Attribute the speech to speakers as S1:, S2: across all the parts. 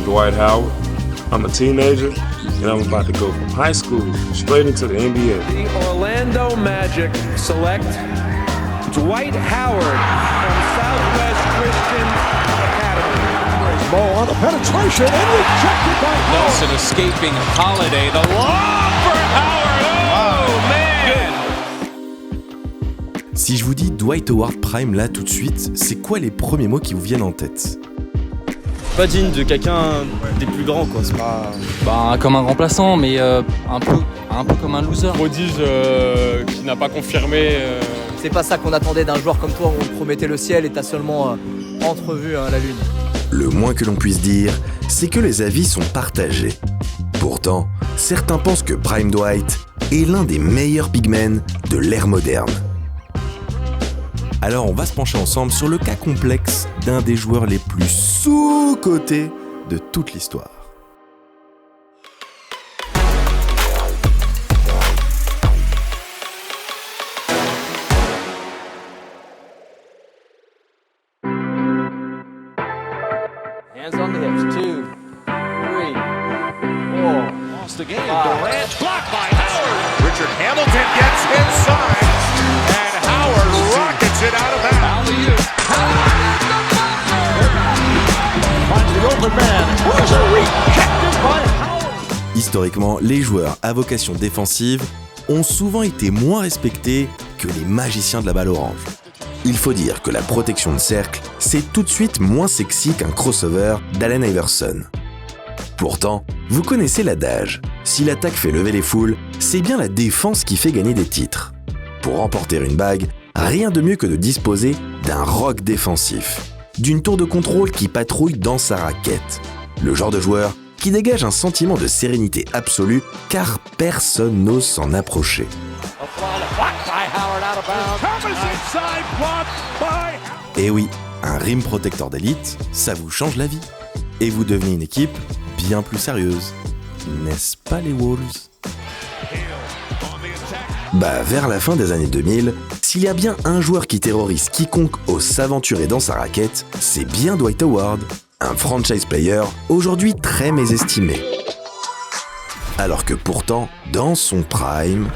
S1: I'm Dwight Howard. I'm a teenager, and I'm about to go from high school straight into the NBA.
S2: The Orlando Magic select Dwight Howard from Southwest Christian Academy.
S3: Ball on the penetration and rejected by Howard.
S4: Nelson escaping Holiday. The lob for Howard. Oh, man!
S5: Si je vous dis Dwight Howard Prime là tout de suite, c'est quoi les premiers mots qui vous viennent en tête ?
S6: Pas digne de quelqu'un des plus grands, quoi. C'est pas...
S7: comme un remplaçant, mais un peu comme un loser.
S8: Prodige qui n'a pas confirmé.
S9: C'est pas ça qu'on attendait d'un joueur comme toi, où on te promettait le ciel et t'as seulement entrevu la lune.
S5: Le moins que l'on puisse dire, c'est que les avis sont partagés. Pourtant, certains pensent que Prime Dwight est l'un des meilleurs big men de l'ère moderne. Alors on va se pencher ensemble sur le cas complexe d'un des joueurs les plus sous-cotés de toute l'histoire.
S9: Hands on the hips, 2, 3, 4.
S4: Lost the game. Durant blocked by Howard. Richard Hamilton gets inside. And Howard rockets it out of bounds.
S3: Finds the open man. Was rejected by Howard.
S5: Historiquement, les joueurs à vocation défensive ont souvent été moins respectés que les magiciens de la balle orange. Il faut dire que la protection de cercle, c'est tout de suite moins sexy qu'un crossover d'Allen Iverson. Pourtant, vous connaissez l'adage, si l'attaque fait lever les foules, c'est bien la défense qui fait gagner des titres. Pour remporter une bague, rien de mieux que de disposer d'un rock défensif, d'une tour de contrôle qui patrouille dans sa raquette. Le genre de joueur qui dégage un sentiment de sérénité absolue car personne n'ose s'en approcher. Et oui, un rim protector d'élite, ça vous change la vie. Et vous devenez une équipe bien plus sérieuse. N'est-ce pas les Wolves ? Vers la fin des années 2000, s'il y a bien un joueur qui terrorise quiconque ose s'aventurer dans sa raquette, c'est bien Dwight Howard, un franchise player aujourd'hui très mésestimé. Alors que pourtant, dans son prime,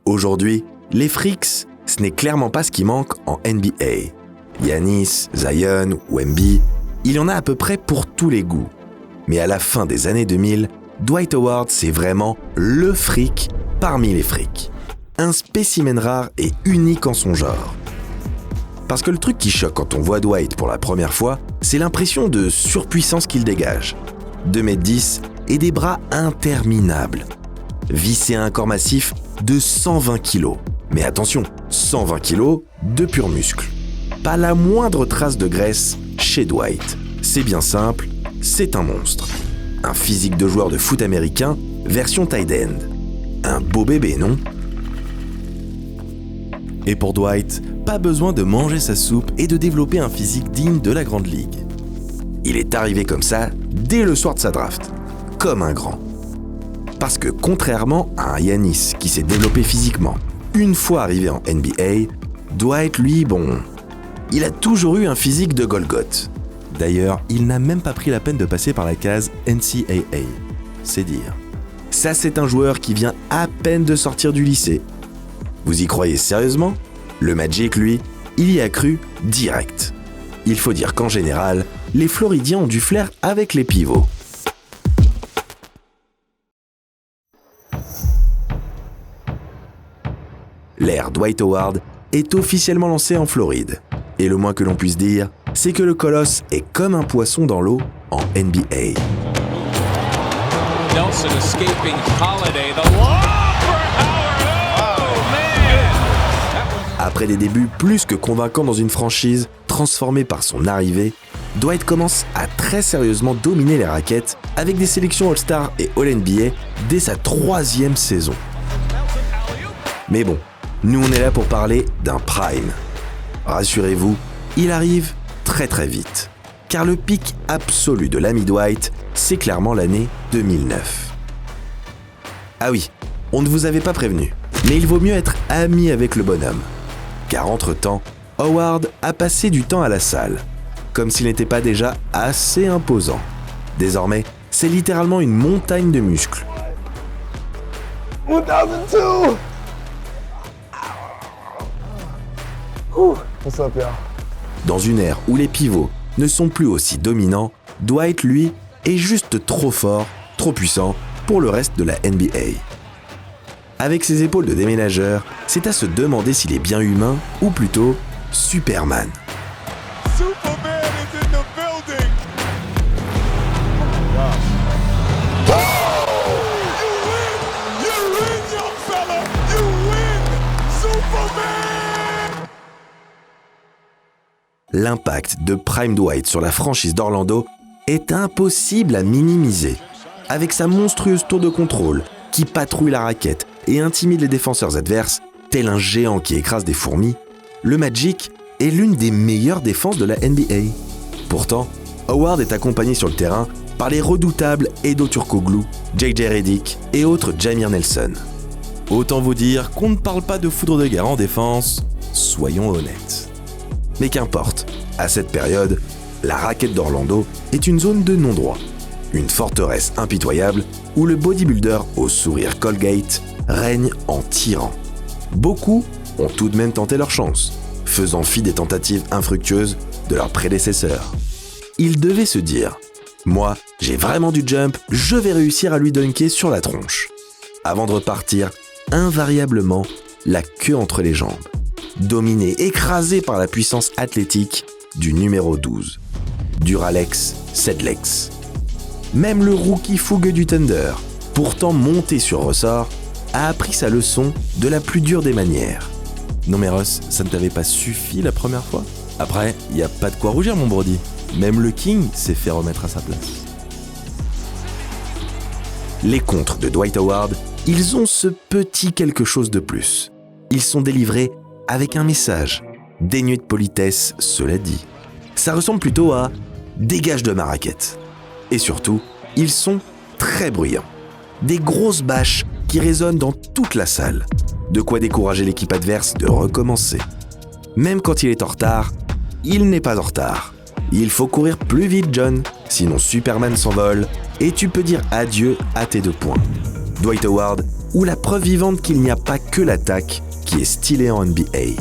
S5: aujourd'hui, les freaks, ce n'est clairement pas ce qui manque en NBA. Giannis, Zion, Wemby, il y en a à peu près pour tous les goûts. Mais à la fin des années 2000, Dwight Howard, c'est vraiment le freak parmi les freaks. Un spécimen rare et unique en son genre. Parce que le truc qui choque quand on voit Dwight pour la première fois, c'est l'impression de surpuissance qu'il dégage. 2m10 et des bras interminables. Vissé à un corps massif de 120 kg. Mais attention, 120 kg de pur muscle. Pas la moindre trace de graisse chez Dwight. C'est bien simple, c'est un monstre. Un physique de joueur de foot américain, version tight end. Un beau bébé, non ? Et pour Dwight, pas besoin de manger sa soupe et de développer un physique digne de la grande ligue. Il est arrivé comme ça dès le soir de sa draft, comme un grand. Parce que contrairement à un Giannis qui s'est développé physiquement, une fois arrivé en NBA, Dwight, lui, il a toujours eu un physique de Golgoth. D'ailleurs, il n'a même pas pris la peine de passer par la case NCAA. C'est dire. Ça, c'est un joueur qui vient à peine de sortir du lycée. Vous y croyez sérieusement ? Le Magic, lui, il y a cru direct. Il faut dire qu'en général, les Floridiens ont du flair avec les pivots. L'ère Dwight Howard est officiellement lancée en Floride. Et le moins que l'on puisse dire, c'est que le colosse est comme un poisson dans l'eau en NBA.
S4: Nelson escaping Holiday. The lob for Howard. Oh, man!
S5: Après des débuts plus que convaincants dans une franchise transformée par son arrivée, Dwight commence à très sérieusement dominer les raquettes avec des sélections All-Star et All-NBA dès sa 3e saison. Mais bon, nous on est là pour parler d'un prime. Rassurez-vous, il arrive très très vite. Car le pic absolu de l'ami Dwight, c'est clairement l'année 2009. Ah oui, On ne vous avait pas prévenu, mais il vaut mieux être ami avec le bonhomme. Car entre-temps, Howard a passé du temps à la salle, comme s'il n'était pas déjà assez imposant. Désormais, c'est littéralement une montagne de muscles.
S3: 1002! What's up, y'all?
S5: Dans une ère où les pivots ne sont plus aussi dominants, Dwight, lui, est juste trop fort, trop puissant pour le reste de la NBA. Avec ses épaules de déménageur, c'est à se demander s'il est bien humain ou plutôt Superman.
S4: Superman is in the building. You win, young fella. You win, Superman.
S5: L'impact de Prime Dwight sur la franchise d'Orlando est impossible à minimiser. Avec sa monstrueuse tour de contrôle qui patrouille la raquette et intimide les défenseurs adverses, tel un géant qui écrase des fourmis, le Magic est l'une des meilleures défenses de la NBA. Pourtant, Howard est accompagné sur le terrain par les redoutables Hedo Turkoglu, JJ Redick et autres Jameer Nelson. Autant vous dire qu'on ne parle pas de foudre de guerre en défense, soyons honnêtes. Mais qu'importe, à cette période, la raquette d'Orlando est une zone de non-droit, une forteresse impitoyable où le bodybuilder au sourire Colgate règne en tyran. Beaucoup ont tout de même tenté leur chance, faisant fi des tentatives infructueuses de leurs prédécesseurs. Ils devaient se dire « Moi, j'ai vraiment du jump, je vais réussir à lui dunker sur la tronche », avant de repartir invariablement la queue entre les jambes, dominé, écrasé par la puissance athlétique du numéro 12, Duralex Sedlex. Même le rookie fougueux du Thunder, pourtant monté sur ressort, a appris sa leçon de la plus dure des manières. Non mais Russ, ça ne t'avait pas suffi la première fois ? Après, y a pas de quoi rougir mon Brody. Même le King s'est fait remettre à sa place. Les contres de Dwight Howard, ils ont ce petit quelque chose de plus. Ils sont délivrés avec un message, dénué de politesse, cela dit. Ça ressemble plutôt à « dégage de ma raquette ». Et surtout, ils sont très bruyants. Des grosses bâches qui résonnent dans toute la salle. De quoi décourager l'équipe adverse de recommencer. Même quand il est en retard, il n'est pas en retard. Il faut courir plus vite, John, sinon Superman s'envole et tu peux dire adieu à tes 2 points. Dwight Howard, ou la preuve vivante qu'il n'y a pas que l'attaque qui est stylée en NBA.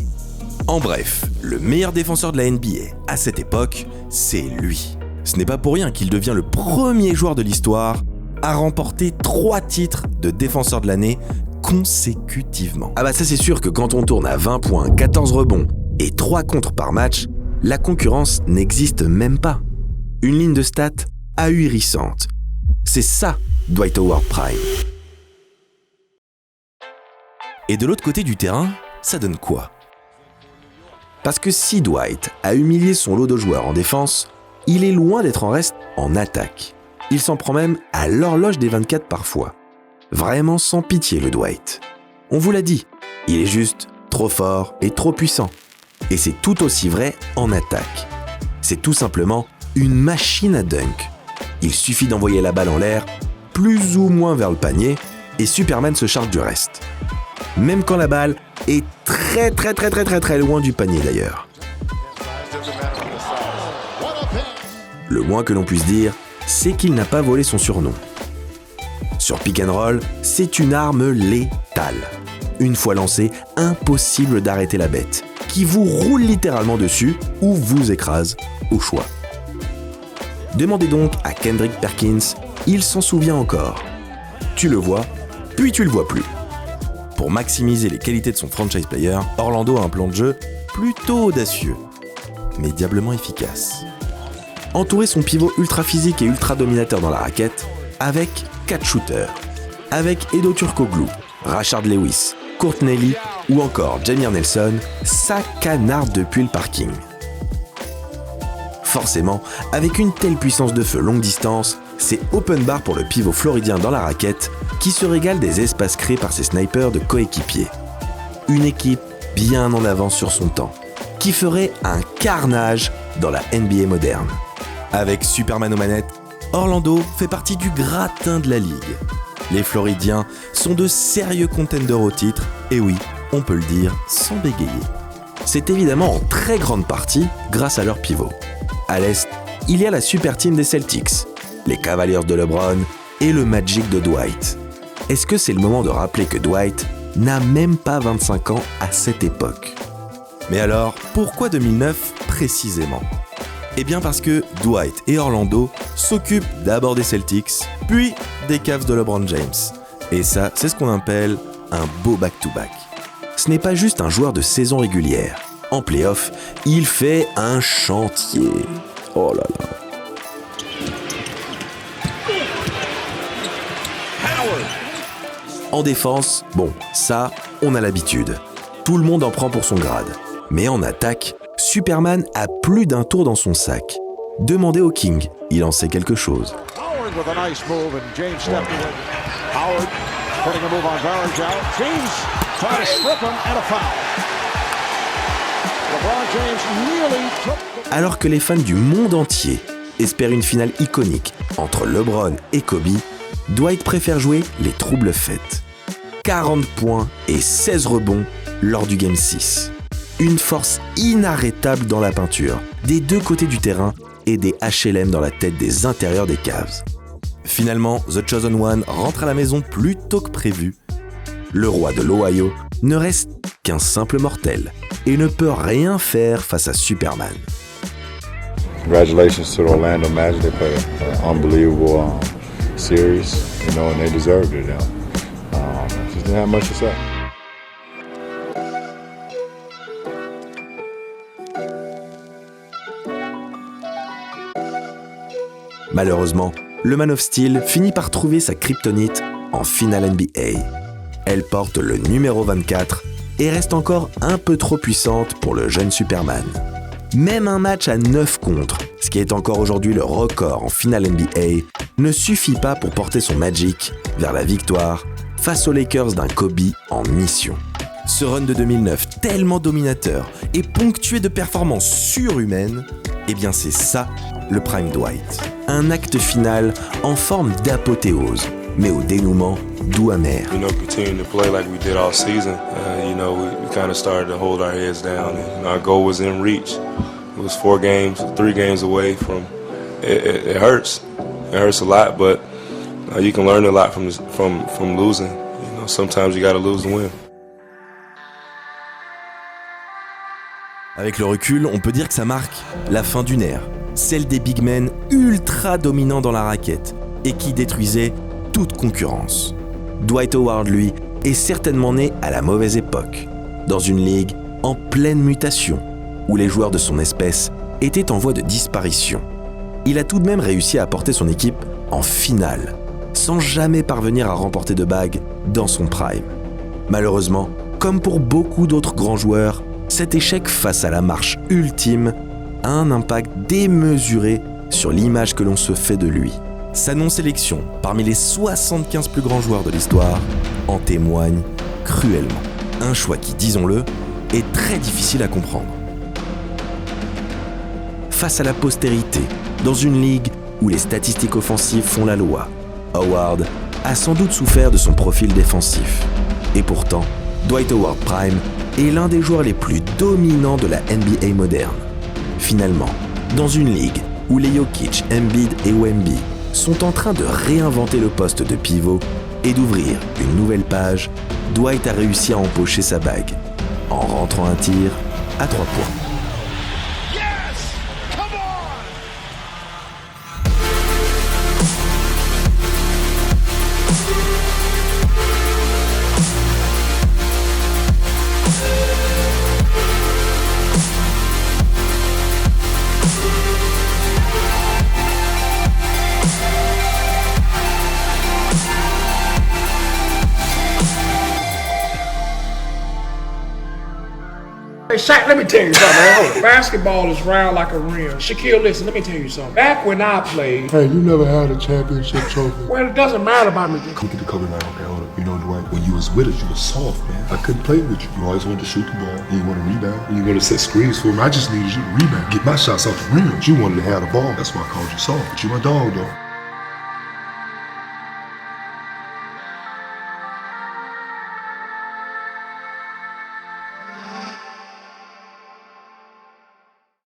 S5: En bref, le meilleur défenseur de la NBA à cette époque, c'est lui. Ce n'est pas pour rien qu'il devient le premier joueur de l'histoire à remporter 3 titres de défenseur de l'année consécutivement. Ah bah ça c'est sûr que quand on tourne à 20 points, 14 rebonds et 3 contres par match, la concurrence n'existe même pas. Une ligne de stats ahurissante. C'est ça, Dwight Howard Prime. Et de l'autre côté du terrain, ça donne quoi ? Parce que si Dwight a humilié son lot de joueurs en défense, il est loin d'être en reste en attaque. Il s'en prend même à l'horloge des 24 parfois. Vraiment sans pitié le Dwight. On vous l'a dit, il est juste trop fort et trop puissant. Et c'est tout aussi vrai en attaque. C'est tout simplement une machine à dunk. Il suffit d'envoyer la balle en l'air, plus ou moins vers le panier, et Superman se charge du reste. Même quand la balle est très loin du panier d'ailleurs. Le moins que l'on puisse dire, c'est qu'il n'a pas volé son surnom. Sur pick and roll, c'est une arme létale. Une fois lancée, impossible d'arrêter la bête, qui vous roule littéralement dessus ou vous écrase au choix. Demandez donc à Kendrick Perkins, il s'en souvient encore. Tu le vois, puis tu le vois plus. Pour maximiser les qualités de son franchise player, Orlando a un plan de jeu plutôt audacieux, mais diablement efficace. Entourer son pivot ultra physique et ultra dominateur dans la raquette avec 4 shooters, avec Hedo Turkoglu, Rashard Lewis, Courtney Lee ou encore Jameer Nelson, ça canarde depuis le parking. Forcément, avec une telle puissance de feu longue distance, c'est open bar pour le pivot floridien dans la raquette qui se régale des espaces créés par ses snipers de coéquipiers. Une équipe bien en avance sur son temps, qui ferait un carnage dans la NBA moderne. Avec Superman aux manettes, Orlando fait partie du gratin de la ligue. Les Floridiens sont de sérieux contenders au titre, et oui, on peut le dire sans bégayer. C'est évidemment en très grande partie grâce à leur pivot. À l'Est, il y a la super team des Celtics, les Cavaliers de LeBron et le Magic de Dwight. Est-ce que c'est le moment de rappeler que Dwight n'a même pas 25 ans à cette époque? Mais alors, pourquoi 2009 précisément? Eh bien parce que Dwight et Orlando s'occupent d'abord des Celtics, puis des Cavs de LeBron James. Et ça, c'est ce qu'on appelle un beau back-to-back. Ce n'est pas juste un joueur de saison régulière. En play-off, il fait un chantier. Oh là là. En défense, bon, ça, on a l'habitude. Tout le monde en prend pour son grade. Mais en attaque, Superman a plus d'un tour dans son sac. Demandez au King, il en sait quelque chose.
S3: Howard with a nice move and James stepping in. Howard putting a move on Varejao. James trying to strip him and a foul. LeBron James nearly took the...
S5: Alors que les fans du monde entier espèrent une finale iconique entre LeBron et Kobe, Dwight préfère jouer les troubles fêtes. 40 points et 16 rebonds lors du Game 6. Une force inarrêtable dans la peinture, des deux côtés du terrain et des HLM dans la tête des intérieurs des Cavs. Finalement, The Chosen One rentre à la maison plus tôt que prévu. Le roi de l'Ohio ne reste qu'un simple mortel et ne peut rien faire face à Superman.
S10: Congratulations to the Orlando Magic. They played an unbelievable series, and they deserved it. Just didn't have much to say.
S5: Malheureusement, le Man of Steel finit par trouver sa kryptonite en finale NBA. Elle porte le numéro 24 et reste encore un peu trop puissante pour le jeune Superman. Même un match à 9 contre, ce qui est encore aujourd'hui le record en finale NBA, ne suffit pas pour porter son Magic vers la victoire face aux Lakers d'un Kobe en mission. Ce run de 2009, tellement dominateur et ponctué de performances surhumaines, eh bien c'est ça le Prime Dwight. Un acte final en forme d'apothéose, mais au dénouement doux amer.
S1: Continuing to play like we did all season. We kind of started to hold our heads down, and our goal was in reach. It was 3 games away from. It hurts. It hurts a lot, but you can learn a lot from losing. Sometimes you got to lose to win.
S5: Avec le recul, on peut dire que ça marque la fin d'une ère, celle des big men ultra dominants dans la raquette et qui détruisaient toute concurrence. Dwight Howard, lui, est certainement né à la mauvaise époque, dans une ligue en pleine mutation, où les joueurs de son espèce étaient en voie de disparition. Il a tout de même réussi à porter son équipe en finale, sans jamais parvenir à remporter de bague dans son prime. Malheureusement, comme pour beaucoup d'autres grands joueurs, cet échec face à la marche ultime a un impact démesuré sur l'image que l'on se fait de lui. Sa non-sélection parmi les 75 plus grands joueurs de l'histoire en témoigne cruellement. Un choix qui, disons-le, est très difficile à comprendre. Face à la postérité, dans une ligue où les statistiques offensives font la loi, Howard a sans doute souffert de son profil défensif. Et pourtant, Dwight Howard Prime est l'un des joueurs les plus dominants de la NBA moderne. Finalement, dans une ligue où les Jokic, Embiid et Wemby sont en train de réinventer le poste de pivot et d'ouvrir une nouvelle page, Dwight a réussi à empocher sa bague en rentrant un tir à 3 points.
S11: Hey, Shaq, let me tell you something, man. Basketball is round like a rim. Shaquille, listen, let me tell you something. Back when I played...
S12: Hey, you never had a championship trophy.
S11: Well, it doesn't matter about me.
S12: Look at the cover now, okay, hold up. You know, Dwight, when you was with us, you was soft, man. I couldn't play with you. You always wanted to shoot the ball. You didn't want to rebound. You wanted to set screens for me. I just needed you to rebound. Get my shots off the rim. You wanted to have the ball. That's why I called you soft. But you my dog, though.